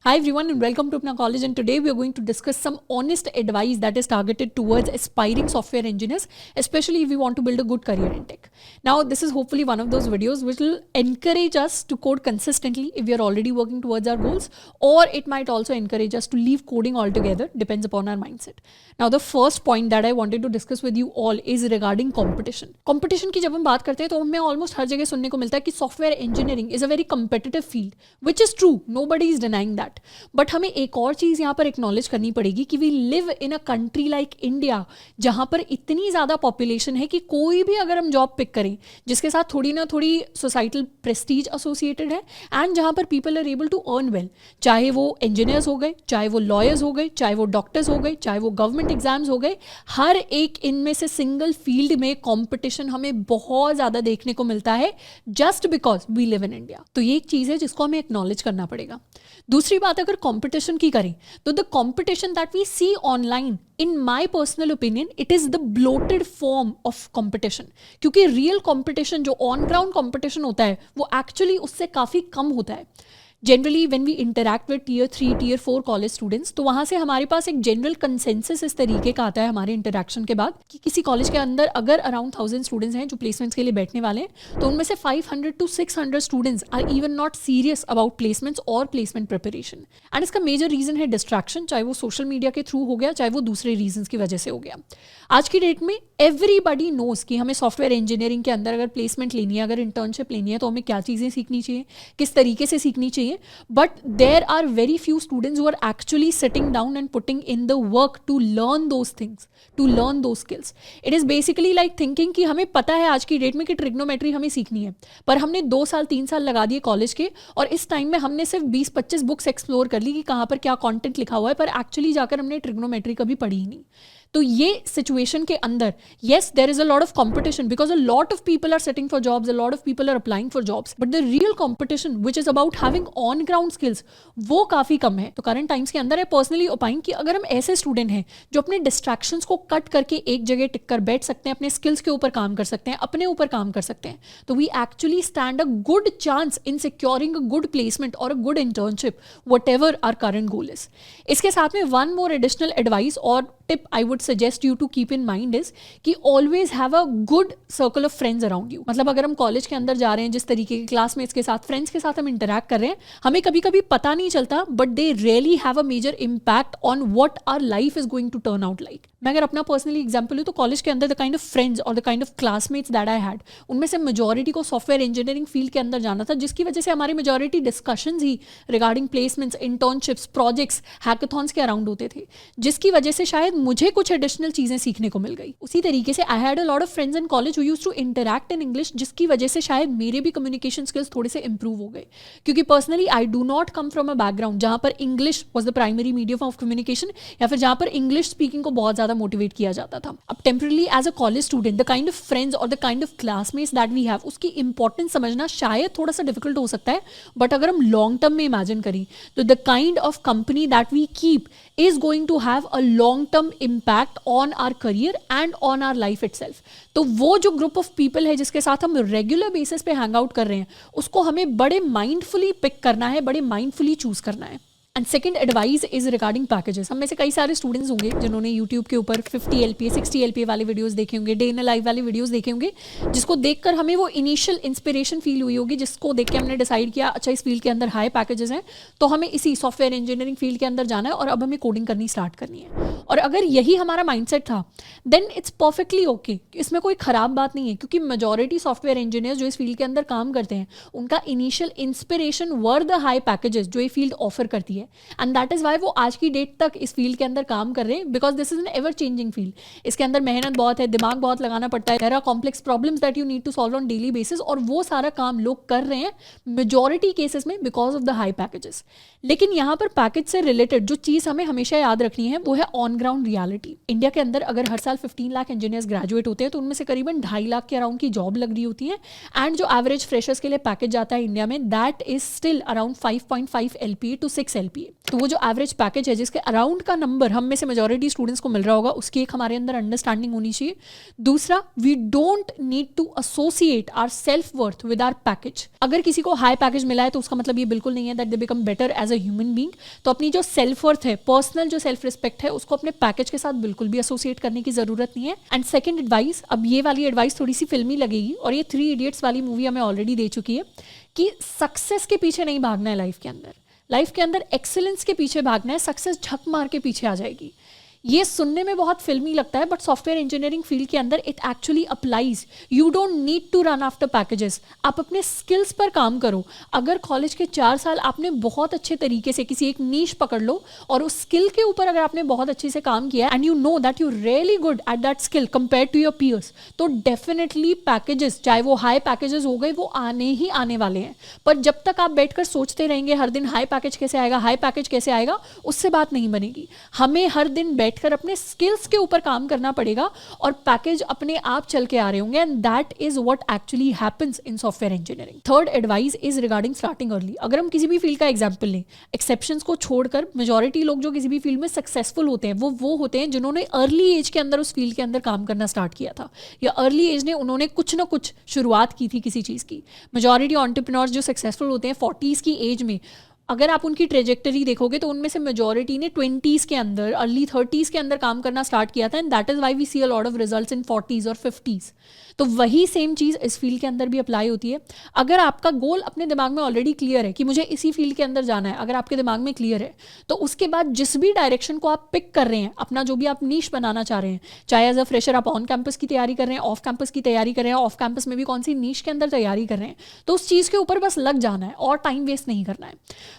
Hi everyone and welcome to Upna College, and today we are going to discuss some honest advice that is targeted towards aspiring software engineers, especially if we want to build a good career in tech. Now this is hopefully one of those videos which will encourage us to code consistently if we are already working towards our goals, or it might also encourage us to leave coding altogether, depends upon our mindset. Now the first point that I wanted to discuss with you all is regarding competition. Competition की जब हम बात करते हैं तो हमें almost हर जगह सुनने को मिलता है कि software engineering is a very competitive field, which is true, nobody is denying that. But हमें एक और चीज यहाँ पर एक्नॉलेज करनी पड़ेगी कि we live in a country like India, जहां पर इतनी ज्यादा पॉपुलेशन है कि कोई भी अगर हम जॉब पिक करें जिसके साथ थोड़ी ना थोड़ी सोसाइटल प्रेस्टीज एसोसिएटेड है, एंड जहां पर people are able to earn well, चाहे वो इंजीनियर्स हो गए, चाहे वो लॉयर्स हो गए, चाहे वो डॉक्टर्स हो गए, चाहे वो गवर्नमेंट एग्जाम्स हो गए, हर एक इनमें से सिंगल फील्ड में कंपटीशन हमें बहुत ज्यादा देखने को मिलता है just because we live in India. तो ये एक चीज है जिसको हमें एक्नॉलेज करना पड़ेगा. दूसरी बात, अगर कंपटीशन की करें तो the competition that we see online, in my personal opinion, it is the bloated form of competition. क्योंकि रियल कंपटीशन जो ऑन ग्राउंड कंपटीशन होता है वो एक्चुअली उससे काफी कम होता है. Generally when we interact with tier 3 tier 4 college students, तो वहाँ से हमारे पास एक जनरल कंसेंसस इस तरीके का आता है हमारे इंटरैक्शन के बाद कि किसी कॉलेज के अंदर अगर अराउंड 1000 स्टूडेंट्स हैं जो प्लेसमेंट्स के लिए बैठने वाले हैं, तो उनमें से 500 to 600 students are even not serious about placements और प्लेसमेंट प्रिपरेशन. एंड इसका मेजर रीजन है डिस्ट्रैक्शन, चाहे वो सोशल मीडिया के थ्रू हो गया, चाहे वो दूसरे रीजन की वजह से हो गया. आज की डेट में एवरीबडी नोज कि हमें सॉफ्टवेयर इंजीनियरिंग के अंदर अगर प्लेसमेंट लेनी है, अगर इंटर्नशिप लेनी है, तो हमें क्या चीज़ें सीखनी चाहिए, किस तरीके से सीखनी चाहिए. But there are very few students who are actually sitting down and putting in the work to learn those things, to learn those skills. It is basically like thinking कि हमें पता है आज की डेट में कि ट्रिग्नोमेट्री हमें सीखनी है, पर हमने 2 साल 3 साल लगा दिए कॉलेज के, और इस टाइम में हमने सिर्फ 20-25 बुक्स एक्सप्लोर कर ली कि कहाँ पर क्या कंटेंट लिखा हुआ है, पर एक्चुअली जाकर हमने ट्रिग्नोमेट्री कभी पढ़ी ही नहीं. तो ये सिचुएशन के अंदर yes there is a lot of competition because a lot of people are setting for jobs, a lot of people are applying for jobs, but the real competition which is about having on ground skills वो काफी कम है. तो current times के अंदर है personally opine कि अगर हम ऐसे स्टूडेंट हैं जो अपने डिस्ट्रैक्शंस को कट करके एक जगह टिक कर बैठ सकते हैं, अपने स्किल्स के ऊपर काम कर सकते हैं, अपने ऊपर काम कर सकते हैं, तो we actually stand a good chance in securing a good placement और a good internship, whatever our current goal is. इसके साथ में वन मोर एडिशनल एडवाइस और tip I would suggest you to keep in mind is कि always have a good circle of friends around you. मतलब अगर हम college के अंदर जा रहे हैं, जिस तरीके के क्लासमेट्स के साथ, फ्रेंड्स के साथ हम इंटरैक्ट कर रहे हैं, हमें कभी कभी पता नहीं चलता, but they really have a major impact on what our life is going to turn out like. मैं अगर अपना पर्सनली एग्जाम्पल लूँ तो कॉलेज के अंदर द काइंड ऑफ फ्रेंड्स और the kind of classmates that I had, उनमें से मेजॉरिटी को सॉफ्टवेयर इंजीनियरिंग फील्ड के अंदर जाना था, जिसकी वजह से हमारी मेजॉरिटी डिस्कशंस ही regarding placements, internships, projects, hackathons के अराउंड होते थे, जिसकी वजह से शायद मुझे कुछ एडिशनल चीजें सीखने को मिल गई. उसी तरीके से I had a lot of friends in college who used to interact in English, जिसकी वजह से शायद मेरे भी कम्युनिकेशन स्किल्स थोड़े से इंप्रूव हो गए. क्योंकि personally I do not come from a background जहां पर English was the primary medium of communication, या फिर जहां पर इंग्लिश स्पीकिंग को बहुत ज्यादा मोटिवेट किया जाता था. अब temporarily as a college student the kind of friends और the kind of classmates that we have, उसकी इंपॉर्टेंस समझना शायद थोड़ा सा डिफिकल्ट हो सकता है, बट अगर हम लॉन्ग टर्म में इमेजिन करें तो the kind of company that we keep is going to have a long term impact on our career and on our life itself. तो वो जो ग्रुप ऑफ पीपल है जिसके साथ हम रेगुलर बेसिस पे हैंग आउट कर रहे हैं, उसको हमें बड़े माइंडफुली पिक करना है, बड़े माइंडफुली चूज करना है. And second advice is regarding packages. हम में से कई सारे स्टूडेंट्स होंगे जिन्होंने यूट्यूब के ऊपर 50 LPA 60 LPA वाले वीडियोस देखे होंगे, डे इन लाइव वाले वीडियोस देखे होंगे, जिसको देखकर हमें वो इनिशियल इंस्पिरेशन फील हुई होगी, जिसको देख के हमने डिसाइड किया अच्छा इस फील्ड के अंदर हाई पैकेजेस हैं, तो हमें इसी सॉफ्टवेयर इंजीनियरिंग फील्ड के अंदर जाना है और अब हमें कोडिंग करनी स्टार्ट करनी है. और अगर यही हमारा माइंडसेट था देन इट्स परफेक्टली ओके, इसमें कोई खराब बात नहीं है, क्योंकि मेजॉरिटी सॉफ्टवेयर इंजीनियर्स जो इस फील्ड के अंदर काम करते हैं उनका initial inspiration were the high packages जो ये फील्ड ऑफर करती है, एंड दैट इज वाई वो आज की डेट तक इस फील्ड के अंदर काम कर रहे हैं, because this is an ever changing field. इसके अंदर मेहनत बहुत है, दिमाग बहुत लगाना पड़ता है, there are complex problems that you need to solve on daily basis, और वो सारा काम लोग कर रहे हैं मेजॉरिटी केसेस में because of the high packages. लेकिन यहाँ पर पैकेज से रिलेटेड जो चीज हमें हमेशा याद रखनी है वो है ऑन ग्राउंड रियलिटी. इंडिया के अंदर अगर हर साल 15 लाख इंजीनियर्स ग्रेजुएट होते हैं तो उनमें से करीबन 2.5 लाख के अराउंड की जॉब लग रही होती है, एंड जो एवरेज फ्रेशर्स के लिए पैकेज जाता है इंडिया में that is still around 5.5 LPA to 6 LPA. LPA। तो वो जो एवरेज पैकेज है जिसके अराउंड का नंबर हम में से मेजॉरिटी स्टूडेंट्स को मिल रहा होगा, उसकी एक हमारे अंदर अंडरस्टैंडिंग होनी चाहिए। दूसरा, we don't need to associate our self worth with our package. अगर किसी को हाई पैकेज मिला है तो उसका मतलब ये बिल्कुल नहीं है that they become better as a human being. तो अपनी जो सेल्फ वर्थ है, पर्सनल जो सेल्फ रिस्पेक्ट है, उसको अपने पैकेज के साथ बिल्कुल भी एसोसिएट करने की जरूरत नहीं है। एंड सेकंड एडवाइस, अब ये वाली एडवाइस थोड़ी सी फिल्मी लगेगी और ये 3 इडियट्स वाली मूवी हमें ऑलरेडी दे चुकी है कि सक्सेस के पीछे नहीं भागना है लाइफ के अंदर। लाइफ के अंदर एक्सीलेंस के पीछे भागना है, सक्सेस झक मार के पीछे आ जाएगी। ये सुनने में बहुत फिल्मी लगता है बट सॉफ्टवेयर इंजीनियरिंग फील्ड के अंदर it actually applies. You don't need to run after packages. आप अपने स्किल्स पर काम करो। अगर कॉलेज के 4 साल आपने बहुत अच्छे तरीके से किसी एक नीश पकड़ लो और उस स्किल के ऊपर अगर आपने बहुत अच्छे से काम किया and you know that you really good at that skill compare to your peers, तो डेफिनेटली पैकेजेस, चाहे वो हाई पैकेजेस हो गए, वो आने ही आने वाले हैं। पर जब तक आप बैठकर सोचते रहेंगे हर दिन हाई पैकेज कैसे आएगा, हाई पैकेज कैसे आएगा, उससे बात नहीं बनेगी। हमें हर दिन बैठकर अपने स्किल्स के ऊपर काम करना पड़ेगा और पैकेज अपने आप चल के आ रहे होंगे। And that is what actually happens in software engineering. Third advice is regarding starting early. अगर हम किसी भी फील्ड का एग्जांपल लें, एक्सेप्शंस को छोड़कर मेजॉरिटी लोग जो किसी भी फील्ड में सक्सेसफुल होते हैं वो होते हैं जिन्होंने अर्ली एज के अंदर उस फील्ड के अंदर काम करना स्टार्ट किया था, या अर्ली एज ने उन्होंने कुछ ना कुछ शुरुआत की थी किसी चीज़ की। मेजॉरिटी एंटरप्रेन्योर्स जो सक्सेसफुल होते हैं 40s की एज में, अगर आप उनकी ट्रेजेक्टरी देखोगे तो उनमें से मेजॉरिटी ने 20s के अंदर, अर्ली 30s के अंदर काम करना स्टार्ट किया था। And that is why we see a lot of results in 40s और 50s। तो वही सेम चीज़ इस फील्ड के अंदर भी अप्लाई होती है। अगर आपका गोल अपने दिमाग में ऑलरेडी क्लियर है कि मुझे इसी फील्ड के अंदर जाना है, अगर आपके दिमाग में क्लियर है, तो उसके बाद जिस भी डायरेक्शन को आप पिक कर रहे हैं, अपना जो भी आप नीश बनाना चाह रहे हैं, चाहे एज अ फ्रेशर आप ऑन कैंपस की तैयारी कर रहे हैं, ऑफ कैंपस की तैयारी कर रहे हैं, ऑफ कैंपस में भी कौन सी नीश के अंदर तैयारी कर रहे हैं, तो उस चीज़ के ऊपर बस लग जाना है और टाइम वेस्ट नहीं करना है।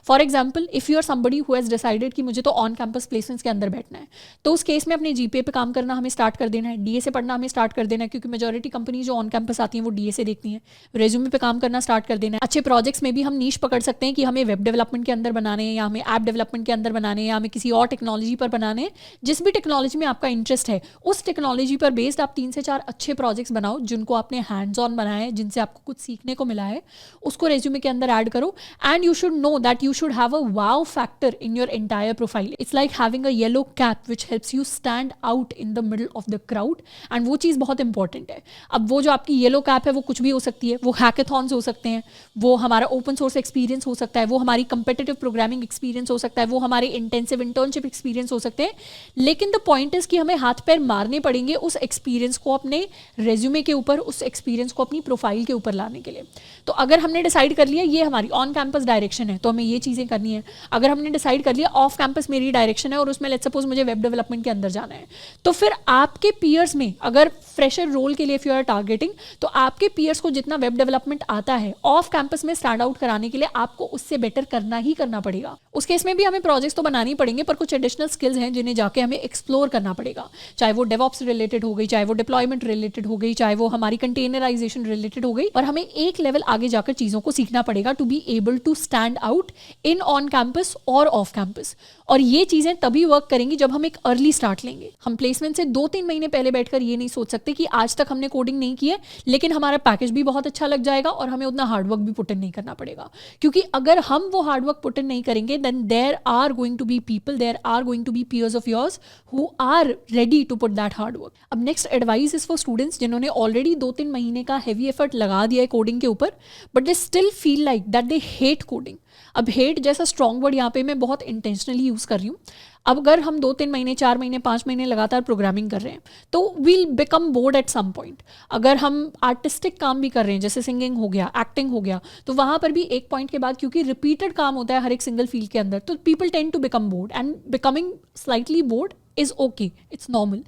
For example, if you are somebody who has decided कि मुझे तो ऑन कैंपस प्लेसमेंट्स के अंदर बैठना है, तो उस केस में अपने जीपीए पे काम करना हमें स्टार्ट कर देना है, डीए से पढ़ना हमें स्टार्ट कर देना है, क्योंकि मेजॉरिटी कंपनी जो ऑन कैंपस आती हैं वो डीए से देखती हैं। रेज्यूमे पे काम करना स्टार्ट कर देना है। अच्छे प्रोजेक्ट्स में भी हम नीश पकड़ सकते हैं कि हमें वेब डेवलपमेंट के अंदर बनाने हैं, या हमें ऐप डेवलपमेंट के अंदर बनाने हैं, या हमें किसी और टेक्नोलॉजी पर बनाने हैं। जिस भी टेक्नोलॉजी में आपका इंटरेस्ट है, उस टेक्नोलॉजी पर बेस्ड आप 3 से 4 अच्छे प्रोजेक्ट्स बनाओ जिनको आपने हैंड्स ऑन बनाया है, जिनसे आपको कुछ सीखने को मिला है, उसको रेज्यूमे के अंदर ऐड करो। And you should know that you should have a wow factor in your entire profile. It's like having a yellow cap which helps you stand out in the middle of the crowd. And वो चीज़ बहुत important है। अब वो जो आपकी yellow cap है वो कुछ भी हो सकती है, वो हैकेथॉन्स हो सकते हैं, वो हमारा ओपन सोर्स एक्सपीरियंस हो सकता है, वो हमारी कंपेटिटिव प्रोग्रामिंग एक्सपीरियंस हो सकता है, वो हमारे इंटेंसिव इंटर्नशिप एक्सपीरियंस हो सकते हैं। लेकिन द पॉइंट इज कि हमें हाथ पैर मारने पड़ेंगे उस एक्सपीरियंस को अपने रेज्यूमे के ऊपर, उस एक्सपीरियंस को अपनी प्रोफाइल के ऊपर लाने के लिए। तो अगर हमने डिसाइड कर लिया ये हमारी ऑन कैंपस डायरेक्शन है तो हमें ये चीज़ें करनी है। अगर हमने डिसाइड कर लिया ऑफ कैंपस मेरी डायरेक्शन है और उसमें लेट्स सपोज मुझे वेब डेवलपमेंट के अंदर जाना है, तो फिर आपके पीयर्स में, अगर फ्रेशर रोल के लिए इफ यू आर टारगेटिंग, तो आपके पीयर्स को जितना वेब डेवलपमेंट आता है ऑफ कैंपस में स्टैंड आउट कराने के लिए आपको उससे बेटर करना ही करना पड़ेगा। उस केस में भी हमें प्रोजेक्ट्स तो बनाने ही पड़ेंगे, पर कुछ एडिशनल स्किल्स हैं जिन्हें जाके हमें एक्सप्लोर करना पड़ेगा। चाहे वो डेवऑप्स रिलेटेड हो गई, चाहे वो डिप्लॉयमेंट रिलेटेड हो गई, चाहे वो हमारी कंटेनराइजेशन रिलेटेड हो गई, पर हमें एक लेवल आगे जाकर चीज़ों को सीखना पड़ेगा to be able to stand out in on campus और ऑफ कैंपस। और ये चीज़ें तभी वर्क करेंगी जब हम एक अर्ली स्टार्ट लेंगे। हम प्लेसमेंट से 2-3 महीने पहले बैठकर ये नहीं सोच सकते कि आज तक हमने कोडिंग नहीं की है लेकिन हमारा पैकेज भी बहुत अच्छा लग जाएगा और हमें उतना हार्डवर्क भी पुट इन नहीं करना पड़ेगा। क्योंकि अगर हम वो हार्डवर्क पुट इन नहीं करेंगे then there are going to be people, there are going to be peers of yours who are ready to put that hard work. अब next advice is for students जिन्होंने ऑलरेडी 2-3 महीने का heavy effort लगा दिया है coding के ऊपर, but they still feel like that they hate coding. अब हेट जैसा स्ट्रॉन्ग वर्ड यहाँ पे मैं बहुत इंटेंशनली यूज़ कर रही हूँ। अब अगर हम 2-3 महीने, 4 महीने, 5 महीने लगातार प्रोग्रामिंग कर रहे हैं तो we'll become bored at some point. अगर हम आर्टिस्टिक काम भी कर रहे हैं जैसे सिंगिंग हो गया, एक्टिंग हो गया, तो वहाँ पर भी एक पॉइंट के बाद, क्योंकि रिपीटेड काम होता है हर एक सिंगल फील्ड के अंदर, तो people tend to become bored and becoming slightly bored is okay, it's normal.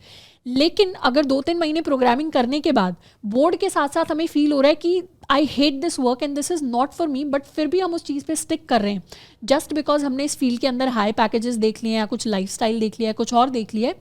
लेकिन अगर 2-3 महीने प्रोग्रामिंग करने के बाद बोर्ड के साथ साथ हमें फील हो रहा है कि I hate this work and this is not for me, but फिर भी हम उस चीज़ पे स्टिक कर रहे हैं जस्ट बिकॉज हमने इस फील्ड के अंदर हाई पैकेजेस देख लिए हैं या कुछ लाइफस्टाइल देख लिया है, कुछ और देख लिया है,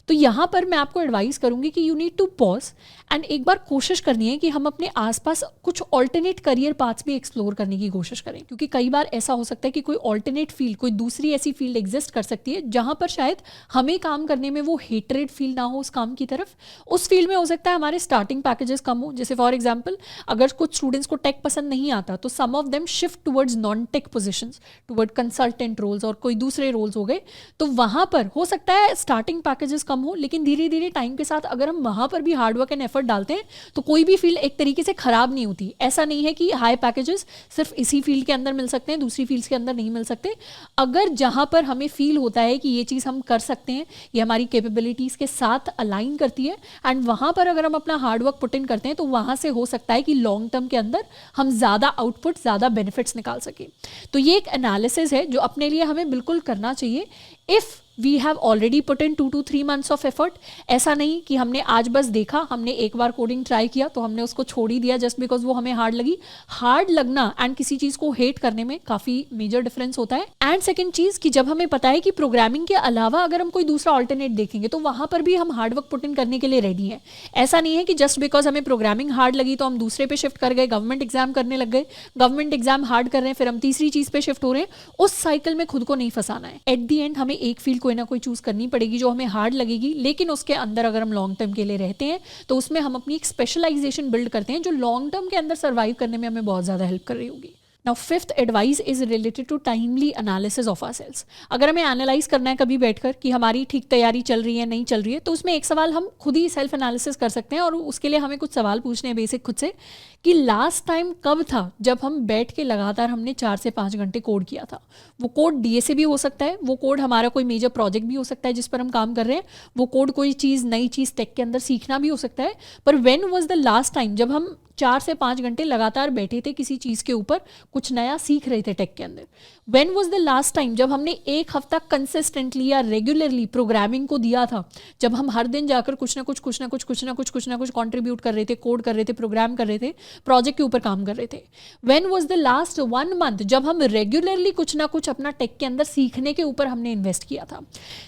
तो यहाँ पर मैं आपको एडवाइस करूंगी कि you need to pause and एक बार कोशिश करनी है कि हम अपने आसपास कुछ ऑल्टरनेट करियर पाथ्स भी एक्सप्लोर करने की कोशिश करें, क्योंकि कई बार ऐसा हो सकता है कि कोई ऑल्टरनेट फील्ड, कोई दूसरी ऐसी फील्ड एग्जिस्ट कर सकती है जहाँ पर शायद हमें काम करने में वो हेटरेड फील ना हो उस काम की तरफ। उस फील्ड में हो सकता है हमारे स्टार्टिंग पैकेजेस कम हो, जैसे फॉर एग्जाम्पल अगर कुछ स्टूडेंट्स को टेक पसंद नहीं आता तो some of them shift towards non tech positions, toward consultant roles और कोई दूसरे रोल्स हो गए। तो वहाँ पर हो सकता है स्टार्टिंग पैकेजेस कम हो, लेकिन धीरे धीरे टाइम के साथ अगर हम वहाँ पर भी हार्डवर्क एंड एफर्ट डालते हैं तो कोई भी फील्ड एक तरीके से खराब नहीं होती। ऐसा नहीं है कि हाई पैकेजेस सिर्फ इसी फील्ड के अंदर मिल सकते हैं, दूसरी फील्ड्स के अंदर नहीं मिल सकते। अगर जहाँ पर हमें फील होता है कि ये चीज़ हम कर सकते हैं, ये हमारी कैपेबिलिटीज़ के साथ अलाइन करती है एंड वहाँ पर अगर हम अपना हार्डवर्क पुट इन करते हैं तो वहाँ से हो सकता है कि लॉन्ग टर्म के अंदर हम ज़्यादा आउटपुट, ज़्यादा बेनिफिट्स निकाल सकें। तो ये एक एनालिसिस है जो अपने लिए हमें बिल्कुल करना चाहिए। If we have already put in 2 to 3 months of effort, ऐसा नहीं कि हमने आज बस देखा, हमने एक बार कोडिंग ट्राई किया तो हमने उसको छोड़ ही दिया जस्ट बिकॉज वो हमें हार्ड लगी। हार्ड लगना एंड किसी चीज़ को हेट करने में काफ़ी मेजर डिफरेंस होता है। एंड सेकेंड चीज़ कि जब हमें पता है कि प्रोग्रामिंग के अलावा अगर हम कोई दूसरा ऑल्टरनेट देखेंगे तो वहाँ पर भी हम हार्डवर्क पुट इन करने के लिए रेडी हैं। ऐसा नहीं है कि जस्ट बिकॉज हमें प्रोग्रामिंग हार्ड लगी तो हम दूसरे पे शिफ्ट कर गए, गवर्नमेंट एग्जाम करने लग गए, गवर्नमेंट एग्जाम हार्ड कर रहे हैं फिर हम तीसरी चीज़ पे शिफ्ट हो रहे हैं। उस साइकिल में खुद को नहीं फंसाना है। एट दी एंड हमें एक फील्ड कोई ना कोई चूज़ करनी पड़ेगी जो हमें हार्ड लगेगी, लेकिन उसके अंदर अगर हम लॉन्ग टर्म के लिए रहते हैं तो उसमें हम अपनी एक स्पेशलाइजेशन बिल्ड करते हैं जो लॉन्ग टर्म के अंदर सर्वाइव करने में हमें बहुत ज़्यादा हेल्प कर रही होगी। Now fifth advice is related to timely analysis of ourselves. अगर हमें एनालाइज करना है कभी बैठकर कि हमारी ठीक तैयारी चल रही है नहीं चल रही है, तो उसमें एक सवाल हम खुद ही सेल्फ एनालिसिस कर सकते हैं और उसके लिए हमें कुछ सवाल पूछने हैं बेसिक खुद से कि लास्ट टाइम कब था जब हम बैठ के लगातार हमने 4 से 5 घंटे कोड किया था। वो कोड डीए से भी हो सकता है, वो कोड हमारा कोई मेजर प्रोजेक्ट भी हो सकता है जिस पर हम काम कर रहे हैं, वो कोड कोई चीज़ नई चीज़ टेक के अंदर सीखना भी हो सकता है। पर when was the last time जब हम 4 से 5 घंटे लगातार बैठे थे किसी चीज़ के ऊपर, कुछ नया सीख रहे थे टेक के अंदर। When was the last time जब हमने 1 हफ्ता कंसिस्टेंटली या रेगुलरली प्रोग्रामिंग को दिया था, जब हम हर दिन जाकर कुछ ना कुछ कंट्रीब्यूट कर रहे थे, कोड कर रहे थे, प्रोग्राम कर रहे थे, प्रोजेक्ट के ऊपर काम कर रहे थे। When was the last 1 month जब हम रेगुलरली कुछ ना कुछ अपना टेक के अंदर सीखने के ऊपर हमने इन्वेस्ट किया था।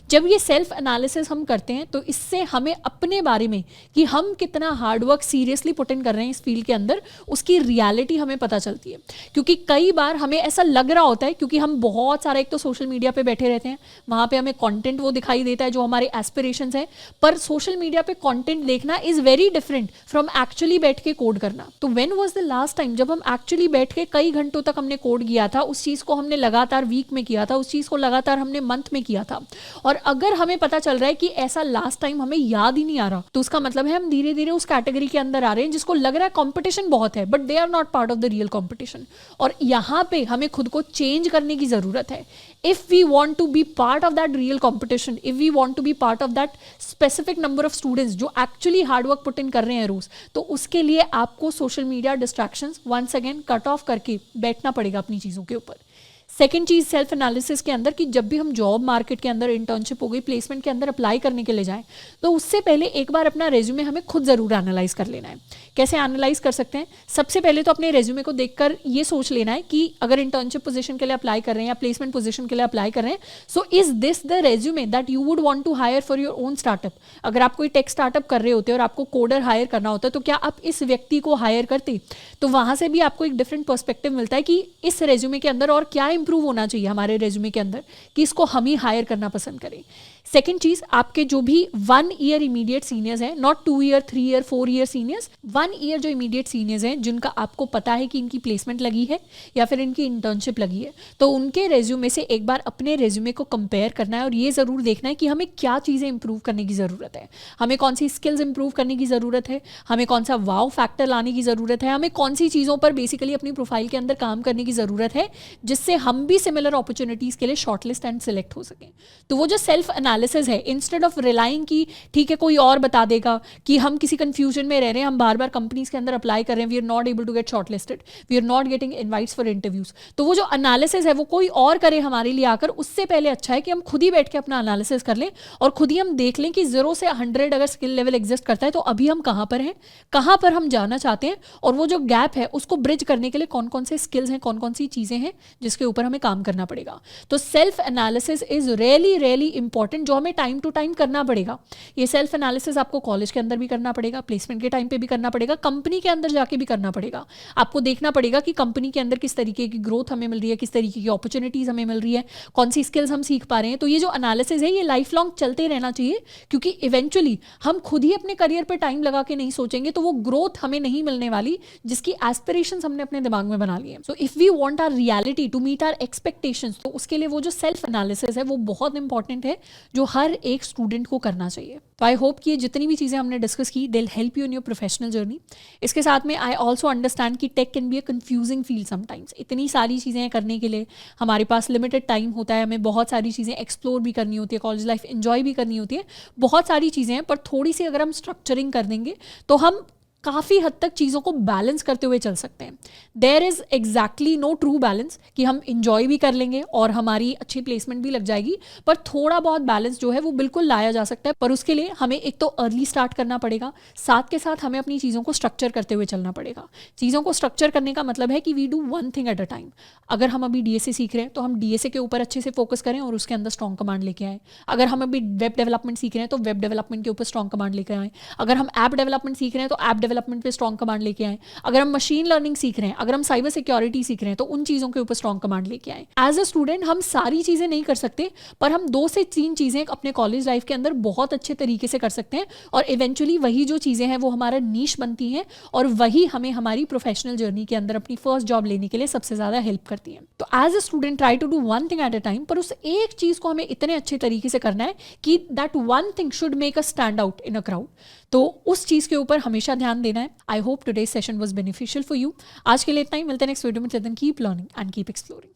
जब ये सेल्फ एनालिसिस हम करते हैं तो इससे हमें अपने बारे में कि हम कितना हार्डवर्क सीरियसली पुट इन कर रहे हैं इस फील्ड के अंदर, उसकी रियलिटी हमें पता चलती है। क्योंकि कई बार हमें ऐसा लग रहा होता है, क्योंकि हम बहुत सारा एक तो सोशल मीडिया पे बैठे रहते हैं, वहाँ पे हमें कंटेंट वो दिखाई देता है जो हमारे एस्पिरेशंस हैं, पर सोशल मीडिया पे कंटेंट देखना is very different from actually बैठ के कोड करना। तो when was the last time जब हम एक्चुअली बैठ के कई घंटों तक हमने कोड किया था, उस चीज़ को हमने लगातार वीक में किया था, उस चीज़ को लगातार हमने मंथ में किया था। और अगर हमें पता चल रहा है कि ऐसा लास्ट टाइम हमें याद ही नहीं आ रहा, तो उसका मतलब है हम धीरे धीरे उस कैटेगरी के अंदर आ रहे हैं जिसको लग रहा है कंपटीशन बहुत है, but they are not part of the real competition. और यहाँ पे हमें खुद को चेंज करने की ज़रूरत है। If we want to be part of that real competition, if we want to be part of that specific number of students जो एक्चुअली हार्डवर्क पुट इन कर रहे हैं रोज, तो उसके लिए आपको social media distractions once again cut off करके बैठना पड़ेगा अपनी चीज़ों के ऊपर। सेकेंड चीज़ सेल्फ एनालिसिस के अंदर कि जब भी हम जॉब मार्केट के अंदर, इंटर्नशिप हो गई, प्लेसमेंट के अंदर अप्लाई करने के लिए जाएं, तो उससे पहले एक बार अपना रेज्यूमे हमें खुद ज़रूर एनालाइज कर लेना है। कैसे एनालाइज कर सकते हैं? सबसे पहले तो अपने रेज्यूमे को देखकर ये सोच लेना है कि अगर इंटर्नशिप पोजीशन के लिए अप्लाई कर रहे हैं या प्लेसमेंट पोजीशन के लिए अप्लाई कर रहे हैं, so is this the resume that you would want to hire for your own startup. अगर आप कोई टेक स्टार्टअप कर रहे होते और आपको कोडर हायर करना होता है, तो क्या आप इस व्यक्ति को हायर करते? तो वहाँ से भी आपको एक डिफरेंट पर्सपेक्टिव मिलता है कि इस रेज्यूमे के अंदर और क्या इंप्रूव होना चाहिए हमारे रेज्यूमे के अंदर कि इसको हम ही हायर करना पसंद करें। सेकेंड चीज, आपके जो भी 1 year इमीडिएट सीनियर्स हैं, not 2 year, 3 year, 4 year seniors, 1 year जो इमीडिएट सीनियर्स हैं जिनका आपको पता है कि इनकी प्लेसमेंट लगी है या फिर इनकी इंटर्नशिप लगी है, तो उनके रेज्यूमे से एक बार अपने रेज्यूमे को कंपेयर करना है और ये ज़रूर देखना है कि हमें क्या चीज़ें इंप्रूव करने की ज़रूरत है, हमें कौन सी स्किल्स इंप्रूव करने की ज़रूरत है, हमें कौन सा वाव फैक्टर लाने की ज़रूरत है, हमें कौन सी चीज़ों पर बेसिकली अपनी प्रोफाइल के अंदर काम करने की ज़रूरत है जिससे हम भी सिमिलर अपॉर्चुनिटीज़ के लिए शॉर्टलिस्ट एंड सिलेक्ट हो सकें। तो वो जो सेल्फ एनालिसिस है, इंस्टेड ऑफ रिलाइंग की ठीक है कोई और बता देगा, कि हम किसी कंफ्यूजन में रह रहे हैं, हम बार बार कंपनीज के अंदर अप्लाई कर रहे हैं, we are not able to get shortlisted, we are not getting invites for interviews, तो वो जो एनालिसिस है वो कोई और करे हमारे लिए आकर, उससे पहले अच्छा है कि हम खुद ही बैठ के अपना एनालिसिस कर लें और खुद ही हम देख लें कि 0 से 100 अगर स्किल लेवल एग्जिस्ट करता है तो अभी हम कहाँ पर हैं, कहाँ पर हम जाना चाहते हैं, और वो जो गैप है उसको ब्रिज करने के लिए कौन कौन से स्किल्स हैं, कौन कौन सी चीज़ें हैं जिसके ऊपर ऊपर हमें काम करना पड़ेगा। तो self analysis is really really important, जो हमें टाइम टू टाइम करना पड़ेगा। ये सेल्फ एनालिसिस आपको कॉलेज के अंदर भी करना पड़ेगा, प्लेसमेंट के टाइम पे भी करना पड़ेगा, कंपनी के अंदर जाके भी करना पड़ेगा। आपको देखना पड़ेगा कि कंपनी के अंदर किस तरीके की ग्रोथ हमें मिल रही है, किस तरीके की अपॉर्चुनिटीज हमें मिल रही है, कौन सी स्किल्स हम सीख पा रहे हैं। तो ये जो एनालिसिस है ये लाइफ लॉन्ग चलते रहना चाहिए, क्योंकि इवेंचुअली हम खुद ही अपने करियर पर टाइम लगा के नहीं सोचेंगे तो वो ग्रोथ हमें नहीं मिलने वाली जिसकी एस्पिरेशंस हमने अपने दिमाग में बना ली है। So if we want our reality to meet our expectations, तो उसके लिए वो जो सेल्फ एनालिसिस है वो बहुत इंपॉर्टेंट है, जो हर एक स्टूडेंट को करना चाहिए। तो आई होप कि ये जितनी भी चीज़ें हमने डिस्कस की they will help you in your professional journey. इसके साथ में आई ऑल्सो अंडरस्टैंड कि tech can be a confusing field sometimes. इतनी सारी चीज़ें करने के लिए हमारे पास लिमिटेड टाइम होता है, हमें बहुत सारी चीज़ें एक्सप्लोर भी करनी होती है, कॉलेज लाइफ एंजॉय भी करनी होती है, बहुत सारी चीज़ें हैं। पर थोड़ी सी अगर हम स्ट्रक्चरिंग कर देंगे तो हम काफ़ी हद तक चीज़ों को बैलेंस करते हुए चल सकते हैं। There is exactly no true balance कि हम इंजॉय भी कर लेंगे और हमारी अच्छी प्लेसमेंट भी लग जाएगी, पर थोड़ा बहुत बैलेंस जो है वो बिल्कुल लाया जा सकता है। पर उसके लिए हमें एक तो अर्ली स्टार्ट करना पड़ेगा, साथ के साथ हमें अपनी चीज़ों को स्ट्रक्चर करते हुए चलना पड़ेगा। चीज़ों को स्ट्रक्चर करने का मतलब है कि we do one thing at a time. अगर हम अभी डीएसए सीख रहे हैं तो हम डीएसए के ऊपर अच्छे से फोकस करें और उसके अंदर स्ट्रॉन्ग कमांड लेके आए। अगर हम अभी वेब डेवलपमेंट सीख रहे हैं तो वेब डेवलपमेंट के ऊपर स्ट्रॉन्ग कमांड लेके आए। अगर हम ऐप डेवलपमेंट सीख रहे हैं तो ऐप डेवलपमेंट पे स्ट्रॉन्ग कमांड लेके आए। अगर हम मशीन लर्निंग सीख रहे हैं, अगर हम साइबर सिक्योरिटी सीख रहे हैं तो उन चीजों के ऊपर स्ट्रॉन्ग कमांड लेके आए। एज अ स्टूडेंट हम सारी चीजें नहीं कर सकते, पर हम 2 से 3 चीजें अपने कॉलेज लाइफ के अंदर बहुत अच्छे तरीके से कर सकते हैं और इवेंचुअली वही जो चीजें हैं वो हमारा नीश बनती हैं और वही हमें हमारी प्रोफेशनल जर्नी के अंदर अपनी फर्स्ट जॉब लेने के लिए सबसे ज्यादा हेल्प करती है। तो as a student try to do one thing at a time, पर उस एक चीज को हमें इतने अच्छे तरीके से करना है कि that one thing should make a stand out in a crowd. तो उस चीज के ऊपर हमेशा ध्यान देना है। I hope today's session was beneficial for you. आज के लिए इतना ही, मिलते हैं नेक्स्ट वीडियो में। Keep learning and keep exploring.